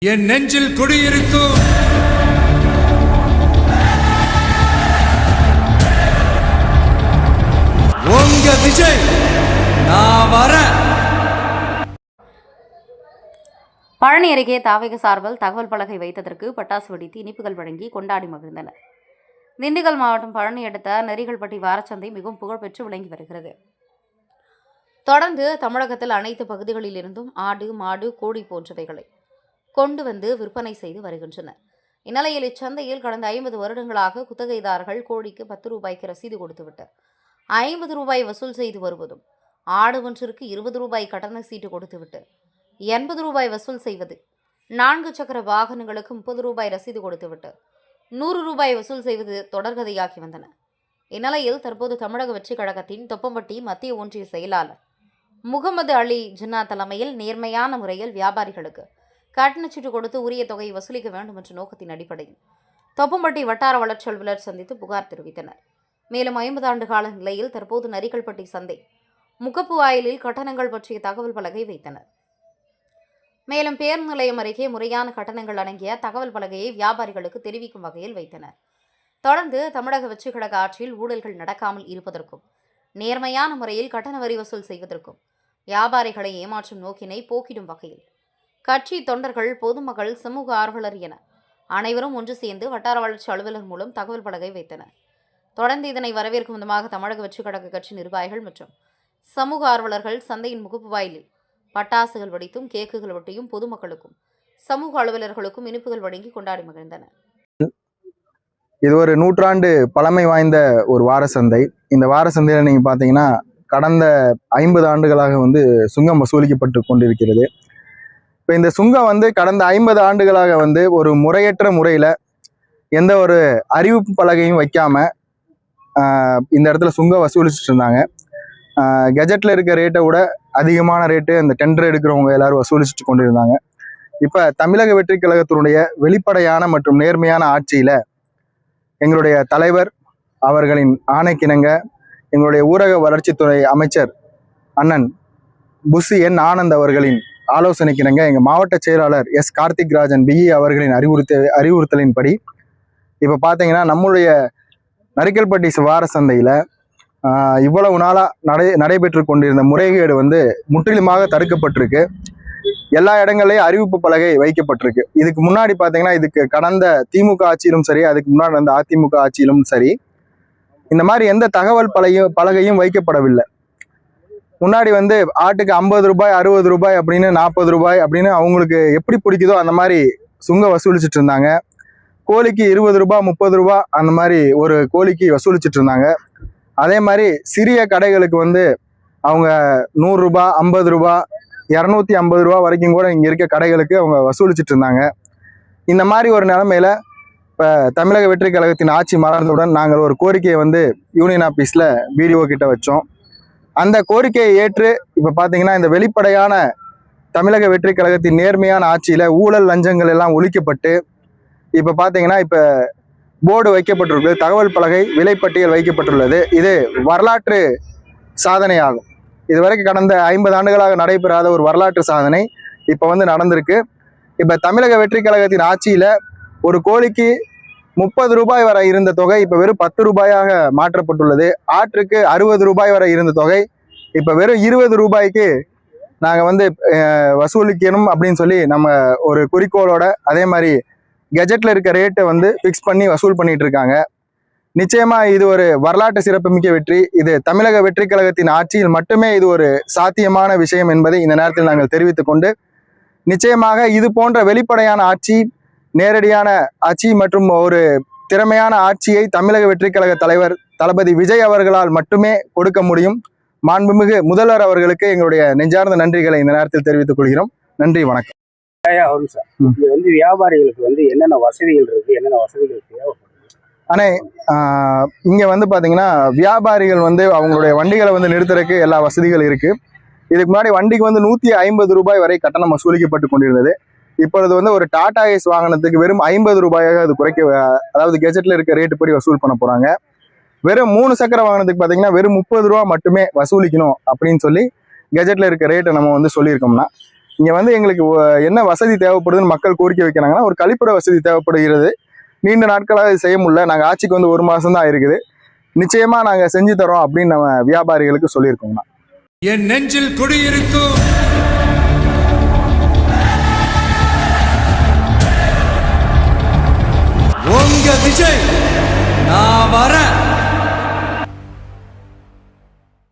என் நெஞ்சில் குடியிருக்கும் உங்க விஜய் நான் வர. பழனி அருகே தாவக சார்பில் தகவல் பலகை வைத்ததற்கு பட்டாசு வெடித்து இனிப்புகள் வழங்கி கொண்டாடி மகிழ்ந்தனர். திண்டுக்கல் மாவட்டம் பழனி அடுத்த நரிகள்பட்டி வாரச்சந்தை மிகவும் புகழ்பெற்று விளங்கி வருகிறது. தொடர்ந்து தமிழகத்தில் அனைத்து பகுதிகளில் இருந்தும் ஆடு, மாடு, கோழி போன்றவைகளை கொண்டு வந்து விற்பனை செய்து வருகின்றனர். இந்நிலையில் இச்சந்தையில் கடந்த 50 வருடங்களாக குத்தகைதாரர்கள் கோழிக்கு 10 ரூபாய்க்கு ரசீது கொடுத்துவிட்டு 50 ரூபாய் வசூல் செய்து வருவதும், ஆடு ஒன்றிற்கு 20 ரூபாய் கட்டண சீட்டு கொடுத்துவிட்டு 80 ரூபாய் வசூல் செய்வது, 4 சக்கர வாகனங்களுக்கு 30 ரூபாய் ரசீது கொடுத்துவிட்டு 100 ரூபாய் வசூல் செய்வது தொடர்கதையாகி வந்தன. இந்நிலையில் தற்போது தமிழக வெற்றிக் கழகத்தின் தொப்பம்பட்டி மத்திய ஒன்றிய செயலாளர் முகமது அலி ஜின்னா தலைமையில் நேர்மையான முறையில் வியாபாரிகளுக்கு கட்டணச்சீட்டு கொடுத்து உரிய தொகையை வசூலிக்க வேண்டும் என்ற நோக்கத்தின் அடிப்படையில் தொப்பம்பட்டி வட்டார வளர்ச்சி அலுவலர் சந்தித்து புகார் தெரிவித்தனர். மேலும் 50 ஆண்டு கால நிலையில் தற்போது நரிகள்பட்டி சந்தை முகப்பு வாயிலில் கட்டணங்கள் பற்றிய தகவல் பலகை வைத்தனர். மேலும் பேருந்து நிலையம் அருகே முறையான கட்டணங்கள் அடங்கிய தகவல் பலகையை வியாபாரிகளுக்கு தெரிவிக்கும் வகையில் வைத்தனர். தொடர்ந்து தமிழக வெற்றிக் கழக ஆட்சியில் ஊழல்கள் நடக்காமல் இருப்பதற்கும், நேர்மையான முறையில் கட்டண வரி வசூல் செய்வதற்கும், வியாபாரிகளை ஏமாற்றும் நோக்கினை போக்கிடும் வகையில் கட்சி தொண்டர்கள், பொதுமக்கள், சமூக ஆர்வலர் என அனைவரும் ஒன்று சேர்ந்து வட்டார வளர்ச்சி அலுவலர் மூலம் தகவல் பலகை வைத்தனர். தொடர்ந்து இதனை வரவேற்கும் விதமாக தமிழக வெற்றிக் கழக கட்சி நிர்வாகிகள் மற்றும் சமூக ஆர்வலர்கள் சந்தையின் முகப்பு வாயிலில் பட்டாசுகள் வெடித்தும், கேக்குகள் வெட்டியும் பொதுமக்களுக்கும் சமூக அலுவலர்களுக்கும் இனிப்புகள் வழங்கி கொண்டாடி மகிழ்ந்தனர். இது ஒரு 100 ஆண்டு பழமை வாய்ந்த ஒரு வார சந்தை. இந்த வார சந்தையில் நீங்கள் பார்த்தீங்கன்னா கடந்த 50 ஆண்டுகளாக சுங்கம் வசூலிக்கப்பட்டு கொண்டிருக்கிறது. இப்போ இந்த சுங்கம் கடந்த 50 ஆண்டுகளாக ஒரு முறையற்ற முறையில் எந்த ஒரு அறிவிப்பு பலகையும் வைக்காம இந்த இடத்துல சுங்கம் வசூலிச்சுட்டு இருந்தாங்க. கெஜெட்டில் இருக்க ரேட்டை விட அதிகமான ரேட்டு அந்த டெண்டர் எடுக்கிறவங்க எல்லாரும் வசூலிச்சுட்டு கொண்டிருந்தாங்க. இப்போ தமிழக வெற்றிக் கழகத்தினுடைய வெளிப்படையான மற்றும் நேர்மையான ஆட்சியில் எங்களுடைய தலைவர் அவர்களின் ஆணைக்கிணங்க எங்களுடைய ஊரக வளர்ச்சித்துறை அமைச்சர் அண்ணன் புஷி என் ஆனந்த் அவர்களின் ஆலோசனைக்கிணங்க எங்கள் மாவட்ட செயலாளர் எஸ் கார்த்திக் ராஜன் பிஇ அவர்களின் அறிவுறுத்தலின்படி இப்போ பார்த்தீங்கன்னா நம்முடைய நரிகள்பட்டி வார சந்தையில் இவ்வளவு நாளாக நடைபெற்று கொண்டிருந்த முறைகேடு முற்றிலுமாக தடுக்கப்பட்டிருக்கு. எல்லா இடங்கள்லையும் அறிவிப்பு பலகை வைக்கப்பட்டிருக்கு. இதுக்கு முன்னாடி பார்த்தீங்கன்னா இதுக்கு கடந்த திமுக ஆட்சியிலும் சரி, அதுக்கு முன்னாடி நடந்த அதிமுக ஆட்சியிலும் சரி, இந்த மாதிரி எந்த தகவல் பலகையும் வைக்கப்படவில்லை. முன்னாடி ஆட்டுக்கு 50 ரூபாய், 60 ரூபாய் அப்படின்னு 40 ரூபாய் அப்படின்னு அவங்களுக்கு எப்படி பிடிக்குதோ அந்த மாதிரி சுங்கம் வசூலிச்சுட்டு இருந்தாங்க. கோழிக்கு 20 ரூபாய், 30 ரூபாய் அந்த மாதிரி ஒரு கோழிக்கு வசூலிச்சுட்டு இருந்தாங்க. அதே மாதிரி சிறிய கடைகளுக்கு அவங்க 100 ரூபாய், 50 ரூபாய், 250 ரூபா வரைக்கும் கூட இங்கே இருக்க கடைகளுக்கு அவங்க வசூலிச்சுட்டு இருந்தாங்க. இந்த மாதிரி ஒரு நிலைமையில இப்போ தமிழக வெற்றிக் கழகத்தின் ஆட்சி மலர்ந்தவுடன் நாங்கள் ஒரு கோரிக்கையை யூனியன் ஆஃபீஸில் பிடிஓ கிட்ட வச்சோம். அந்த கோரிக்கையை ஏற்று இப்போ பார்த்தீங்கன்னா இந்த வெளிப்படையான தமிழக வெற்றிக் கழகத்தின் நேர்மையான ஆட்சியில் ஊழல் லஞ்சங்கள் எல்லாம் ஒழிக்கப்பட்டு இப்போ பார்த்தீங்கன்னா இப்போ போர்டு வைக்கப்பட்டுள்ளது, தகவல் பலகை விலைப்பட்டியல் வைக்கப்பட்டுள்ளது. இது வரலாற்று சாதனையாகும். இதுவரைக்கும் கடந்த 50 ஆண்டுகளாக நடைபெறாத ஒரு வரலாற்று சாதனை இப்போ நடந்திருக்கு. இப்போ தமிழக வெற்றிக் கழகத்தின் ஆட்சியில் ஒரு கோழிக்கு 30 ரூபாய் வரை இருந்த தொகை இப்போ வெறும் 10 ரூபாயாக மாற்றப்பட்டுள்ளது. ஆற்றுக்கு 60 ரூபாய் வரை இருந்த தொகை இப்போ வெறும் 20 ரூபாய்க்கு நாங்கள் வசூலிக்கணும் அப்படின்னு சொல்லி நம்ம ஒரு குறிக்கோளோட அதே மாதிரி கெஜெட்டில் இருக்க ரேட்டை ஃபிக்ஸ் பண்ணி வசூல் பண்ணிட்டு இருக்காங்க. நிச்சயமாக இது ஒரு வரலாற்று சிறப்புமிக்க வெற்றி. இது தமிழக வெற்றிக் கழகத்தின் ஆட்சியில் மட்டுமே இது ஒரு சாத்தியமான விஷயம் என்பதை இந்த நேரத்தில் நாங்கள் தெரிவித்துக் கொண்டு, நிச்சயமாக இது போன்ற வெளிப்படையான ஆட்சி, நேரடியான ஆட்சி மற்றும் ஒரு திறமையான ஆட்சியை தமிழக வெற்றிக் கழக தலைவர் தளபதி விஜய் அவர்களால் மட்டுமே கொடுக்க முடியும். மாண்புமிகு முதல்வர் அவர்களுக்கு எங்களுடைய நெஞ்சார்ந்த நன்றிகளை இந்த நேரத்தில் தெரிவித்துக் கொள்கிறோம். நன்றி, வணக்கம். வியாபாரிகளுக்கு என்னென்ன வசதிகள் இருக்கு, என்னென்ன வசதிகள் தேவைப்படுது? ஆனா இங்க பாத்தீங்கன்னா வியாபாரிகள் அவங்களுடைய வண்டிகளை நிறுத்துறதுக்கு எல்லா வசதிகள் இருக்கு. இதுக்கு முன்னாடி வண்டிக்கு 150 ரூபாய் வரை கட்டணம் வசூலிக்கப்பட்டு கொண்டிருந்தது. இப்பொழுது ஒரு டாடா ஏஸ் வாகனத்துக்கு வெறும் 50 ரூபாயாக அது அதாவது கெஜெட்ல இருக்க ரேட்டு படி வசூல் பண்ண போறாங்க. வெறும் 3 சக்கர வாகனத்துக்கு பாத்தீங்கன்னா வெறும் 30 ரூபா மட்டுமே வசூலிக்கணும் அப்படின்னு சொல்லி கெஜெட்ல இருக்க ரேட்டை நம்ம சொல்லியிருக்கோம்னா, இங்கே வந்து எங்களுக்கு என்ன வசதி தேவைப்படுதுன்னு மக்கள் கோரிக்கை வைக்கிறாங்கன்னா ஒரு கழிப்பிட வசதி தேவைப்படுகிறது. நீண்ட நாட்களாக இது செய்ய முடியல. நாங்கள் ஆட்சிக்கு வந்து 1 மாதம் தான் இருக்குது. நிச்சயமாக நாங்கள் செஞ்சு தரோம் அப்படின்னு நம்ம வியாபாரிகளுக்கு சொல்லியிருக்கோங்கண்ணா. என் நெஞ்சில் குடியிருக்கும் உங்க விஜய் நான் வரேன்.